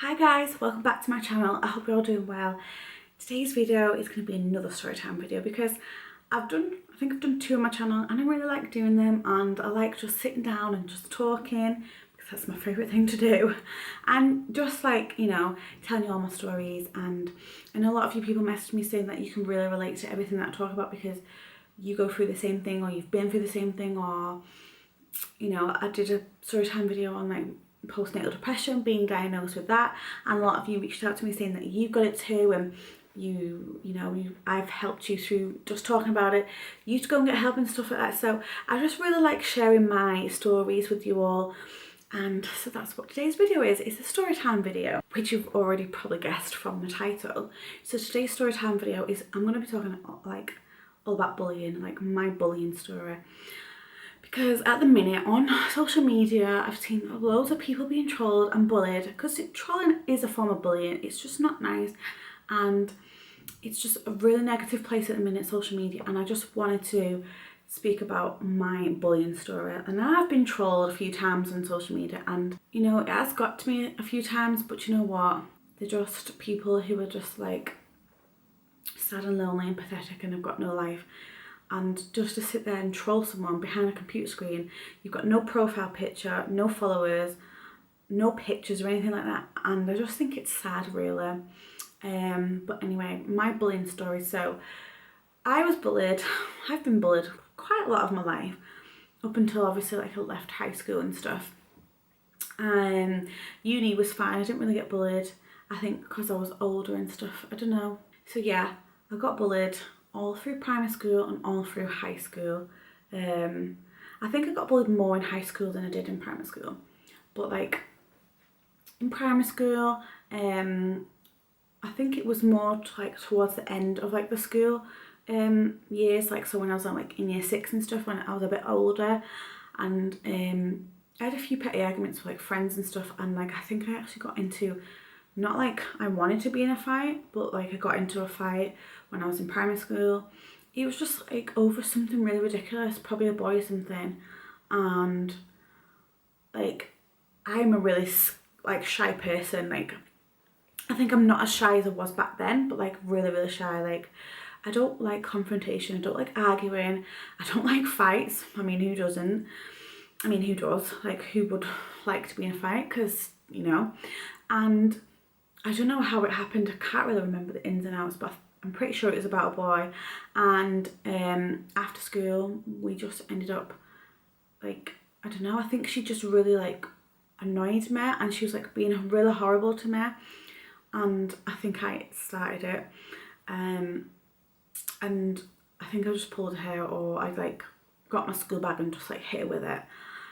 Hi guys, welcome back to my channel. I hope you're all doing well. Today's video is going to be another storytime video because I think I've done two on my channel and I really like doing them, and I like just sitting down and just talking because that's my favourite thing to do, and just like, you know, telling you all my stories. And I know a lot of you people messaged me saying that you can really relate to everything that I talk about because you go through the same thing, or you've been through the same thing, or, you know, I did a storytime video on like postnatal depression, being diagnosed with that, and a lot of you reached out to me saying that you've got it too, and I've helped you through just talking about it, you to go and get help and stuff like that. So I just really like sharing my stories with you all, and so that's what today's video is. It's a storytime video, which you've already probably guessed from the title. So today's storytime video is, I'm going to be talking like all about bullying, like my bullying story. Because at the minute on social media, I've seen loads of people being trolled and bullied, because trolling is a form of bullying. It's just not nice, and it's just a really negative place at the minute, social media. And I just wanted to speak about my bullying story. And I've been trolled a few times on social media, and you know, it has got to me a few times, but you know what? They're just people who are just like sad and lonely and pathetic and have got no life. And just to sit there and troll someone behind a computer screen, you've got no profile picture, no followers, no pictures or anything like that, and I just think it's sad, really. But anyway, my bullying story. So I was bullied. I've been bullied quite a lot of my life, up until obviously like I left high school and stuff. Uni was fine, I didn't really get bullied, I think because I was older and stuff, I don't know. So yeah, I got bullied all through primary school and all through high school. I think I got bullied more in high school than I did in primary school. But like in primary school, I think it was more like towards the end of like the school years, like so when I was like in year 6 and stuff, when I was a bit older, and I had a few petty arguments with like friends and stuff, and like I think I actually got into, not like I wanted to be in a fight, but like I got into a fight when I was in primary school. It was just like over something really ridiculous, probably a boy or something. And like I'm a really like shy person. Like I think I'm not as shy as I was back then, but like really shy. Like I don't like confrontation, I don't like arguing, I don't like fights. I mean, who doesn't? I mean, who does? Like who would like to be in a fight? Because, you know. And I don't know how it happened, I can't really remember the ins and outs, but I'm pretty sure it was about a boy. And after school we just ended up like, I don't know, I think she just really like annoyed me, and she was like being really horrible to me, and I think I started it. And I think I just pulled her hair, or I like got my school bag and just like hit her with it,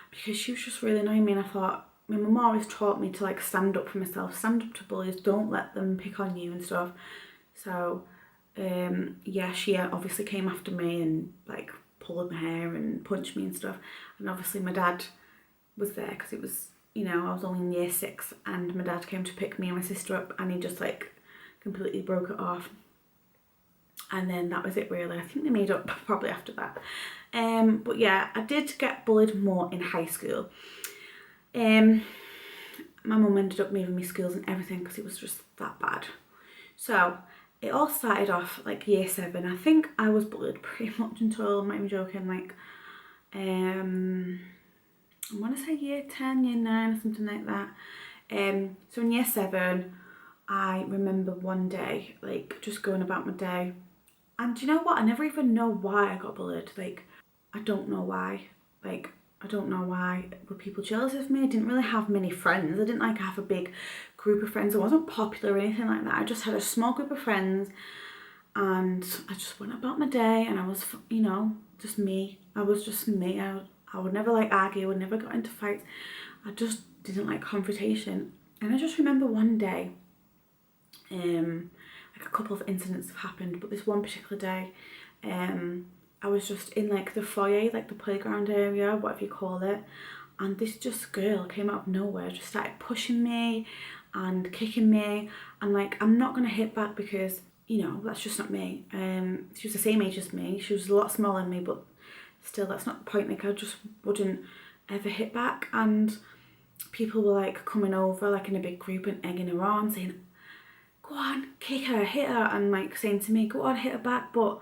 because she was just really annoying me. And I thought, my mum always taught me to like stand up for myself, stand up to bullies, don't let them pick on you and stuff. So yeah, she obviously came after me and like pulled my hair and punched me and stuff. And obviously my dad was there, because it was, you know, I was only in year 6, and my dad came to pick me and my sister up, and he just like completely broke it off. And then that was it, really. I think they made up probably after that. But yeah, I did get bullied more in high school. My mum ended up moving me schools and everything because it was just that bad. So it all started off like year 7. I think I was bullied pretty much until, I'm not even joking, like I want to say year 10, year 9 or something like that. So in year 7, I remember one day like just going about my day, and do you know what, I never even know why I got bullied. Like I don't know why. Like I don't know why. Were people jealous of me? I didn't really have many friends. I didn't like have a big group of friends. I wasn't popular or anything like that. I just had a small group of friends, and I just went about my day, and I was, you know, just me. I was just me. I would never like argue, I would never got into fights. I just didn't like confrontation. And I just remember one day, like a couple of incidents have happened, but this one particular day, I was just in like the foyer, like the playground area, whatever you call it, and this just girl came out of nowhere, just started pushing me and kicking me, and like I'm not gonna hit back because, you know, that's just not me. She was the same age as me, she was a lot smaller than me, but still that's not the point. Like I just wouldn't ever hit back. And people were like coming over like in a big group and egging her on, saying, go on, kick her, hit her, and like saying to me, go on, hit her back. But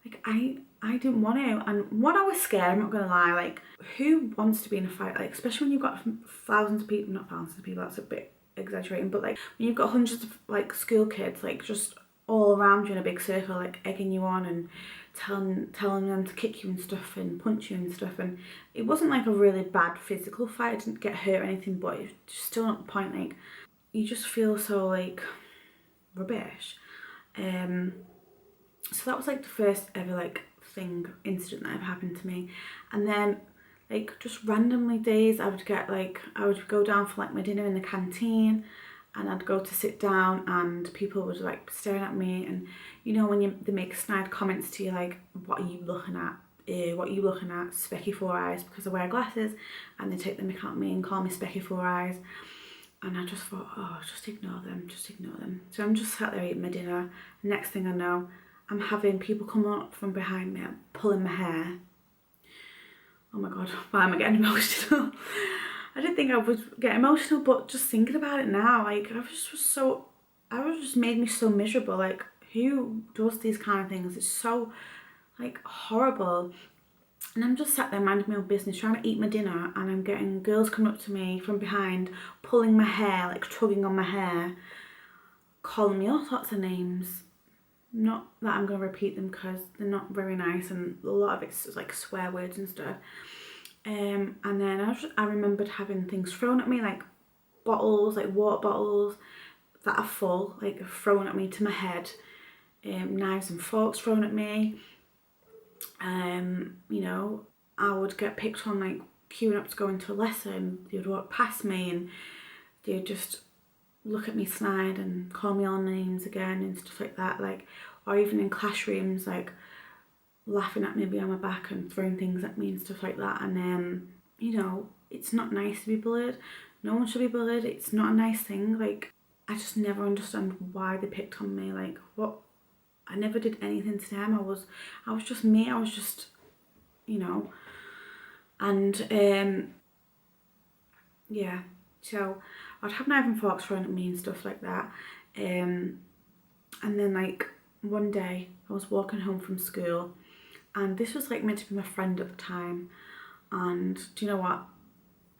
like I didn't want to. And when I was scared, I'm not gonna lie, like who wants to be in a fight? Like especially when you've got thousands of people, not thousands of people, that's a bit exaggerating, but like when you've got hundreds of like school kids like just all around you in a big circle, like egging you on and telling them to kick you and stuff and punch you and stuff. And it wasn't like a really bad physical fight, I didn't get hurt or anything, but it's still not the point. Like you just feel so like rubbish. So that was like the first ever like incident that ever happened to me. And then like just randomly days I would go down for like my dinner in the canteen, and I'd go to sit down and people would like staring at me, and you know when they make snide comments to you like, what are you looking at? What are you looking at? Specky four eyes, because I wear glasses, and they take the mick out of me and call me Specky four eyes. And I just thought, oh, just ignore them, just ignore them. So I'm just sat there eating my dinner. Next thing I know, I'm having people come up from behind me and pulling my hair. Oh my God, why am I getting emotional? I didn't think I would get emotional, but just thinking about it now, like I was just made me so miserable. Like who does these kind of things? It's so like horrible. And I'm just sat there minding my own business, trying to eat my dinner, and I'm getting girls coming up to me from behind, pulling my hair, like tugging on my hair, calling me all sorts of names. Not that I'm going to repeat them because they're not very nice, and a lot of it's like swear words and stuff. And then I remembered having things thrown at me, like bottles, like water bottles that are full, like thrown at me to my head. Knives and forks thrown at me. You know, I would get picked on like queuing up to go into a lesson. They would walk past me and they would just look at me snide and call me all names again and stuff like that. Like, or even in classrooms, like laughing at me behind my back and throwing things at me and stuff like that. And you know, it's not nice to be bullied. No one should be bullied. It's not a nice thing. Like, I just never understand why they picked on me. Like, what? I never did anything to them. I was just me. I was just, you know. And yeah. So I'd have knife and forks thrown at me and stuff like that. And then like one day I was walking home from school, and this was like meant to be my friend at the time. And do you know what?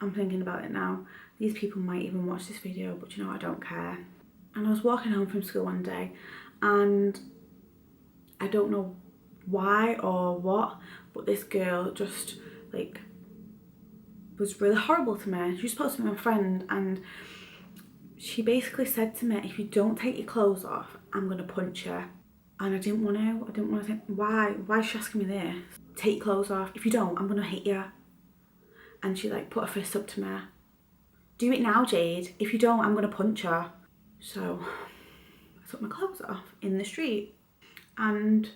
I'm thinking about it now. These people might even watch this video, but you know, I don't care. And I was walking home from school one day, and I don't know why or what, but this girl just like was really horrible to me. She was supposed to be my friend, and she basically said to me, if you don't take your clothes off, I'm gonna punch you. And I didn't want to think, why is she asking me this? Take your clothes off. If you don't, I'm gonna hit you. And she like put her fist up to me. Do it now, Jade. If you don't, I'm gonna punch her. So I took my clothes off in the street. And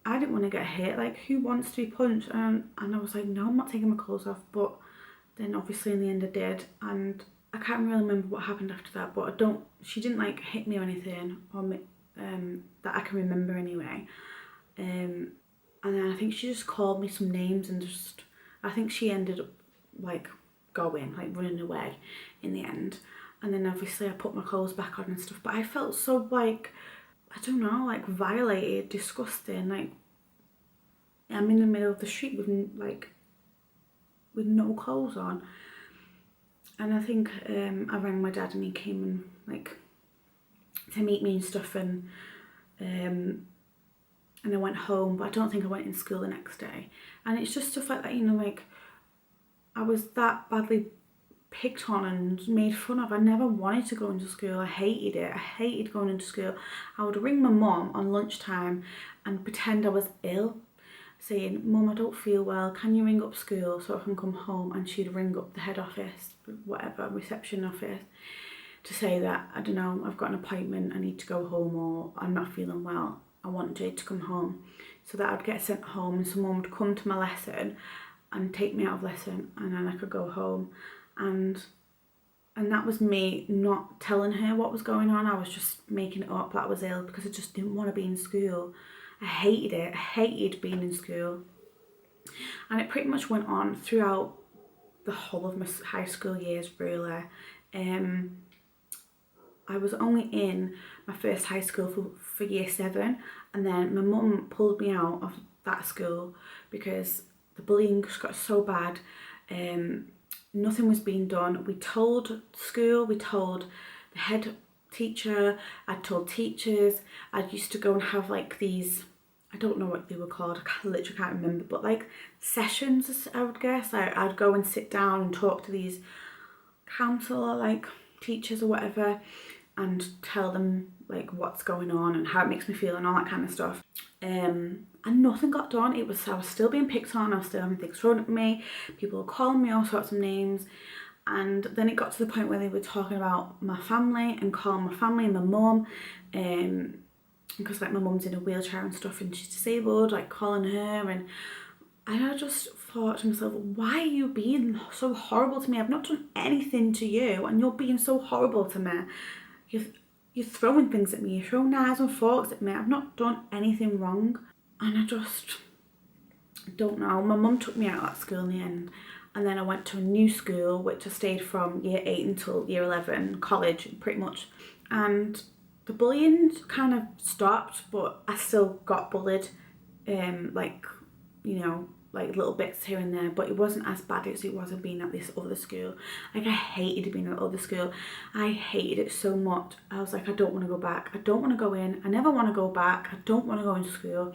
I didn't want to get hit. Like, who wants to be punched? And I was like, no, I'm not taking my clothes off. But then obviously in the end I did. And I can't really remember what happened after that. But she didn't like hit me or anything, or that I can remember anyway. And then I think she just called me some names, and I think she ended up like running away in the end. And then obviously I put my clothes back on and stuff. But I felt so like, I don't know, like violated, disgusting. Like, I'm in the middle of the street with no clothes on. And I think I rang my dad, and he came and like to meet me and stuff. And I went home, but I don't think I went in school the next day. And it's just stuff like that, you know, like I was that badly picked on and made fun of. I never wanted to go into school. I hated it. I hated going into school. I would ring my mum on lunchtime and pretend I was ill, saying, Mum, I don't feel well, can you ring up school so I can come home? And she'd ring up the head office, whatever, reception office, to say that, I don't know, I've got an appointment, I need to go home, or I'm not feeling well, I want Jade to come home. So that I'd get sent home, and someone would come to my lesson and take me out of lesson, and then I could go home. And that was me not telling her what was going on. I was just making it up that I was ill because I just didn't want to be in school. I hated it. I hated being in school. And it pretty much went on throughout the whole of my high school years really. I was only in my first high school for year 7, and then my mum pulled me out of that school because the bullying just got so bad. Nothing was being done. We told school, we told the head teacher, I told teachers. I used to go and have like these, I don't know what they were called, I literally can't remember, but like sessions, I would guess. I'd go and sit down and talk to these counsellor like teachers or whatever, and tell them like what's going on and how it makes me feel and all that kind of stuff. And nothing got done. I was still being picked on, I was still having things thrown at me, people were calling me all sorts of names. And then it got to the point where they were talking about my family and calling my family and my mum, because like my mum's in a wheelchair and stuff and she's disabled, like calling her. And I just thought to myself, why are you being so horrible to me? I've not done anything to you and you're being so horrible to me. You're throwing things at me, you're throwing knives and forks at me. I've not done anything wrong. And I just don't know. My mum took me out of that school in the end, and then I went to a new school which I stayed from year 8 until year 11, college pretty much. And the bullying kind of stopped, but I still got bullied, like, you know, like little bits here and there, but it wasn't as bad as it was of being at this other school. Like I hated being at the other school. I hated it so much. I was like, I don't want to go back. I don't want to go in. I never want to go back. I don't want to go into school.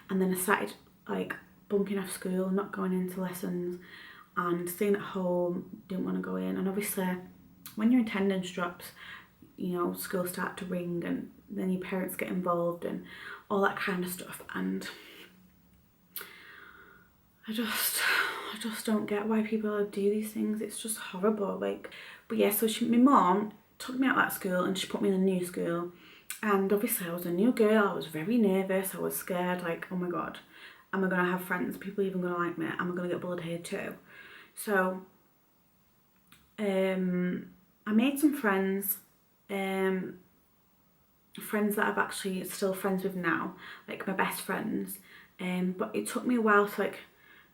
And then I started like bunking off school, not going into lessons and staying at home, didn't want to go in. And obviously when your attendance drops, you know, schools start to ring and then your parents get involved and all that kind of stuff. And I just don't get why people do these things. It's just horrible. Like, but yeah, so my mom took me out of that school and she put me in a new school. And obviously I was a new girl. I was very nervous. I was scared. Like, oh my God, am I going to have friends? Are people even going to like me? Am I going to get bullied here too? So, I made some friends. Friends that I've actually still friends with now, like my best friends. But it took me a while to like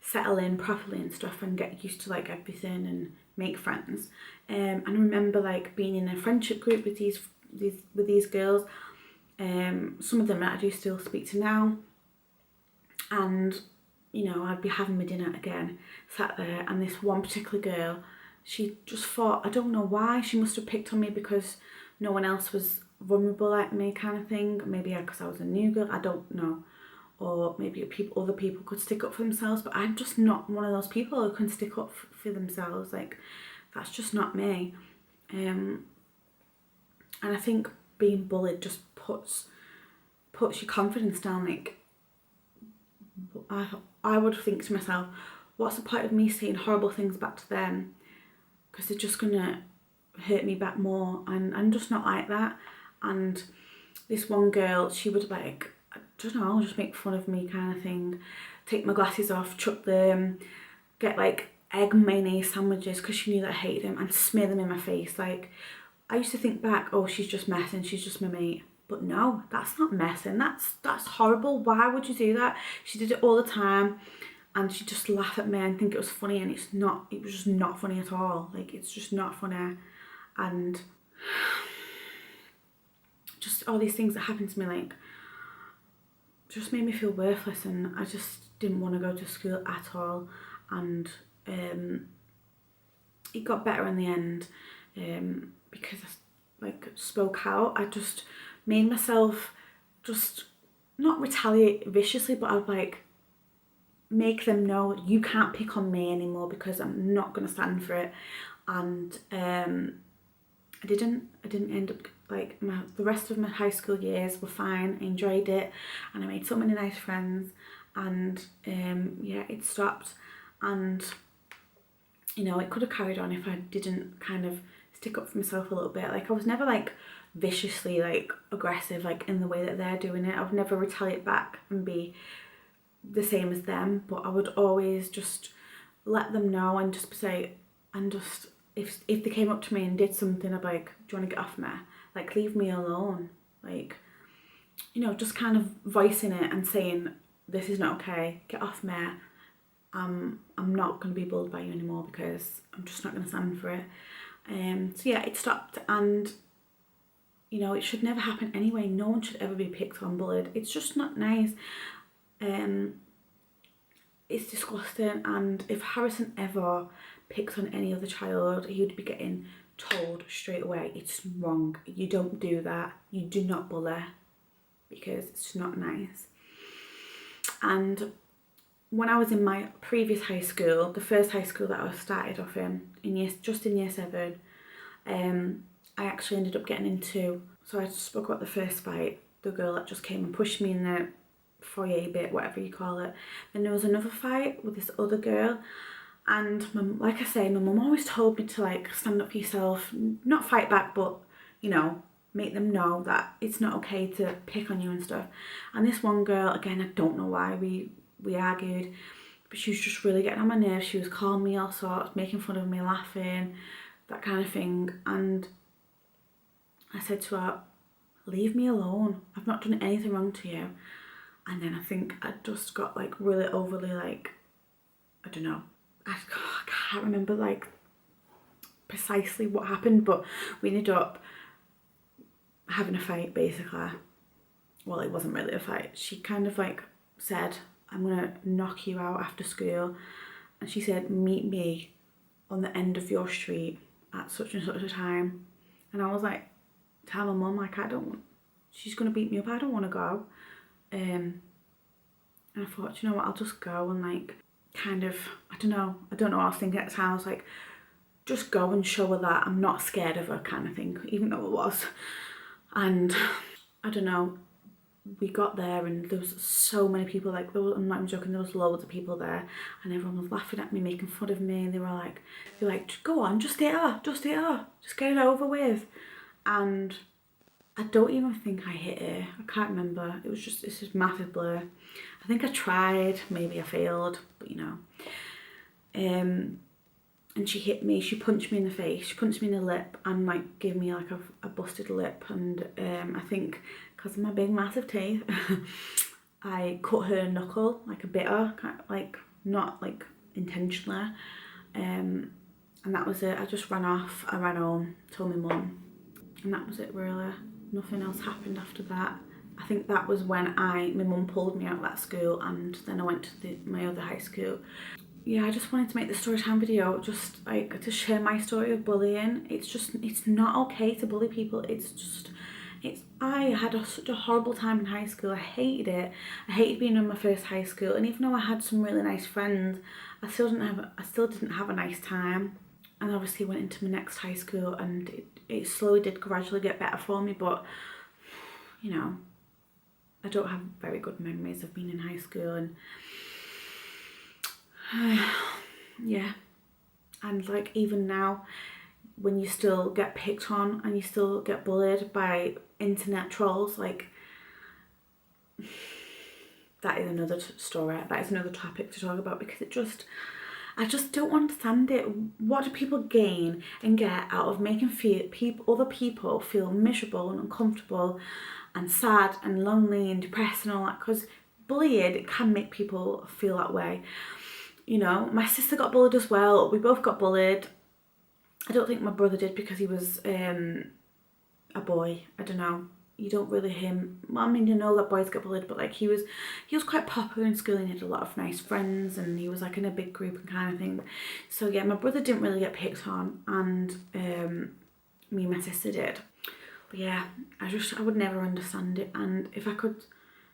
settle in properly and stuff and get used to like everything and make friends. And I remember like being in a friendship group with these girls. Some of them I do still speak to now, and you know, I'd be having my dinner again, sat there, and this one particular girl, she just thought, I don't know why, she must have picked on me because no one else was vulnerable like me kind of thing. Maybe because I was a new girl, I don't know. Or maybe other people could stick up for themselves, but I'm just not one of those people who can stick up for themselves. Like, that's just not me. And I think being bullied just puts your confidence down. Like, I would think to myself, what's the point of me saying horrible things back to them? Because they're just gonna hurt me back more, and I'm just not like that. And this one girl, she would like, I don't know, just make fun of me kind of thing, take my glasses off, chuck them, get like egg mayonnaise sandwiches because she knew that I hated them, and smear them in my face. Like, I used to think back, oh, she's just messing, she's just my mate. But no, that's not messing, that's horrible. Why would you do that? She did it all the time, and she'd just laugh at me and think it was funny, and it was just not funny at all. Like, it's just not funny. And just all these things that happened to me, like, just made me feel worthless, and I just didn't want to go to school at all. And it got better in the end, because I like spoke out. I just made myself just not retaliate viciously, but I'd like make them know you can't pick on me anymore because I'm not going to stand for it. And I didn't end up, like, the rest of my high school years were fine. I enjoyed it, and I made so many nice friends. And yeah, it stopped. And you know, it could have carried on if I didn't kind of stick up for myself a little bit. Like, I was never like viciously like aggressive, like in the way that they're doing it. I would never retaliate back and be the same as them, but I would always just let them know and just say, and just if they came up to me and did something, I'd be like, do you want to get off me? Like, leave me alone. Like, you know, just kind of voicing it and saying, this is not okay, get off me. I'm not going to be bullied by you anymore because I'm just not going to stand for it. So yeah, it stopped, and you know, it should never happen anyway. No one should ever be picked on, bullied. It's just not nice. It's disgusting, and if Harrison ever picks on any other child, he would be getting told straight away, it's wrong. You don't do that. You do not bully, because it's not nice. And when I was in my previous high school, the first high school that I started off in year 7, I actually ended up getting into, so I spoke about the first fight, the girl that just came and pushed me in the foyer bit, whatever you call it. Then there was another fight with this other girl, and like I say, my mum always told me to like stand up for yourself, not fight back, but you know, make them know that it's not okay to pick on you and stuff. And this one girl, again, I don't know why we argued, but she was just really getting on my nerves. She was calling me all sorts, making fun of me, laughing, that kind of thing. And I said to her, leave me alone. I've not done anything wrong to you. And then I think I just got like really overly like, I don't know, I can't remember like precisely what happened, but we ended up having a fight basically. Well, it wasn't really a fight. She kind of like said, I'm gonna knock you out after school. And she said, meet me on the end of your street at such and such a time. And I was like, tell my mum, like, she's gonna beat me up, I don't wanna go. And I thought, you know what, I'll just go and like kind of, I don't know what I was thinking at the time. I was like, just go and show her that I'm not scared of her, kind of thing, even though it was. And I don't know, we got there and there was so many people, like I'm not even joking, there was loads of people there, and everyone was laughing at me, making fun of me, and they were like, go on, just hit her, just get it over with. And I don't even think I hit her. I can't remember. It's just massive blur. I think I tried, maybe I failed, but you know. And she hit me, she punched me in the face, she punched me in the lip, and like gave me like a busted lip. And I think because of my big massive teeth, I cut her knuckle, like a bit her, like not like intentionally. And that was it. I just ran off, I ran home, told my mum, and that was it really. Nothing else happened after that. I think that was when my mum pulled me out of that school, and then I went to my other high school. Yeah, I just wanted to make the storytime video just like to share my story of bullying. It's not okay to bully people. I had such a horrible time in high school. I hated it. I hated being in my first high school, and even though I had some really nice friends, I still didn't have a nice time. And obviously went into my next high school, and it slowly did gradually get better for me, but you know, I don't have very good memories of being in high school. And yeah, and like even now, when you still get picked on and you still get bullied by internet trolls, like that is another story, that is another topic to talk about, because I just don't understand it. What do people gain and get out of making other people feel miserable and uncomfortable and sad and lonely and depressed and all that? Because bullying can make people feel that way. You know, my sister got bullied as well. We both got bullied. I don't think my brother did because he was a boy. I don't know. You don't really hear him. Well, I mean, you know that boys get bullied, but like he was quite popular in school and he had a lot of nice friends and he was like in a big group and kind of thing. So yeah, my brother didn't really get picked on, and me and my sister did. But yeah, I would never understand it. And if I could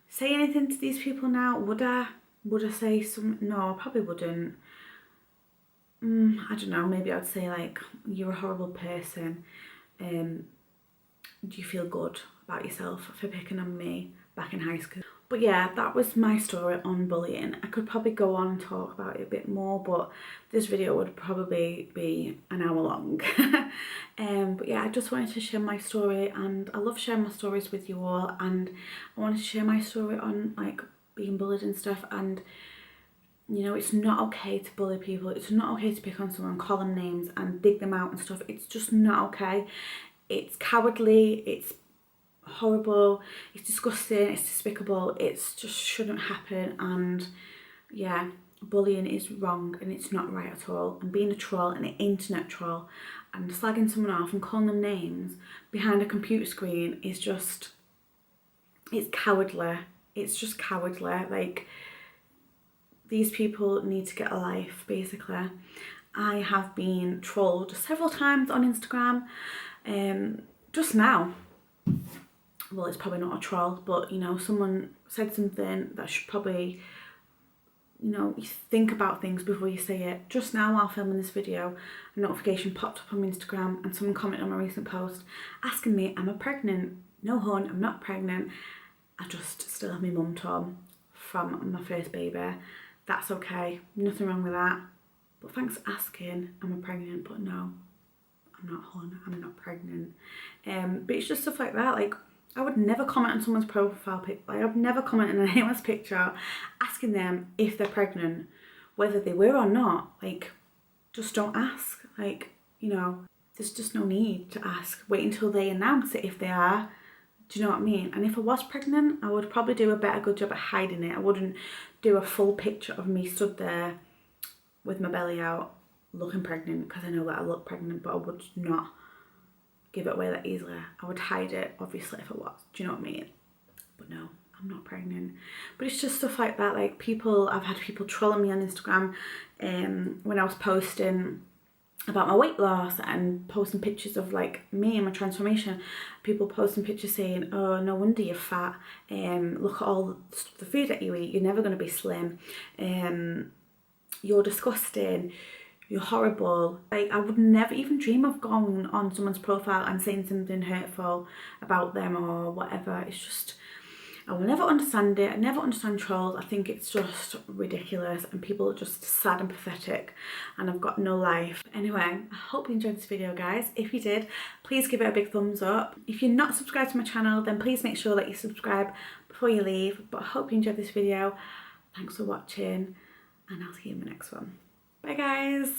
say anything to these people now, would I say something? No, I probably wouldn't. I don't know, maybe I'd say like, you're a horrible person. Do you feel good about yourself for picking on me back in high school? But yeah, that was my story on bullying. I could probably go on and talk about it a bit more, but this video would probably be an hour long. But yeah, I just wanted to share my story, and I love sharing my stories with you all, and I wanted to share my story on like being bullied and stuff. And you know, it's not okay to bully people. It's not okay to pick on someone, call them names and dig them out and stuff. It's just not okay. It's cowardly, it's horrible, it's disgusting, it's despicable, it's just shouldn't happen. And yeah, bullying is wrong and it's not right at all. And being a troll, an internet troll, and slagging someone off and calling them names behind a computer screen is just, it's cowardly. It's just cowardly. Like, these people need to get a life, basically. I have been trolled several times on Instagram. Just now, well, it's probably not a troll, but you know, someone said something that should probably, you know, you think about things before you say it. Just now, while filming this video, a notification popped up on my Instagram and someone commented on my recent post asking me, am I pregnant? No, hon, I'm not pregnant. I just still have my mum Tom from my first baby. That's okay, nothing wrong with that. But thanks for asking, am I pregnant? But no, I'm not, hon, I'm not pregnant. But it's just stuff like that. Like, I would never comment on someone's profile pic. Like, I would never comment on anyone's picture asking them if they're pregnant, whether they were or not. Like, just don't ask. Like, you know, there's just no need to ask. Wait until they announce it if they are. Do you know what I mean? And if I was pregnant, I would probably do a good job at hiding it. I wouldn't do a full picture of me stood there with my belly out looking pregnant, because I know that I look pregnant, but I would not give it away that easily. I would hide it, obviously, if I was. Do you know what I mean? But no, I'm not pregnant. But it's just stuff like that. Like, people, I've had people trolling me on Instagram when I was posting about my weight loss and posting pictures of like me and my transformation. People posting pictures saying, oh, no wonder you're fat, look at all the food that you eat, you're never going to be slim, you're disgusting, you're horrible. Like, I would never even dream of going on someone's profile and saying something hurtful about them or whatever. It's just, I will never understand it. I never understand trolls. I think it's just ridiculous and people are just sad and pathetic and I've got no life. Anyway, I hope you enjoyed this video, guys. If you did, please give it a big thumbs up. If you're not subscribed to my channel, then please make sure that you subscribe before you leave. But I hope you enjoyed this video. Thanks for watching and I'll see you in the next one. Bye, guys.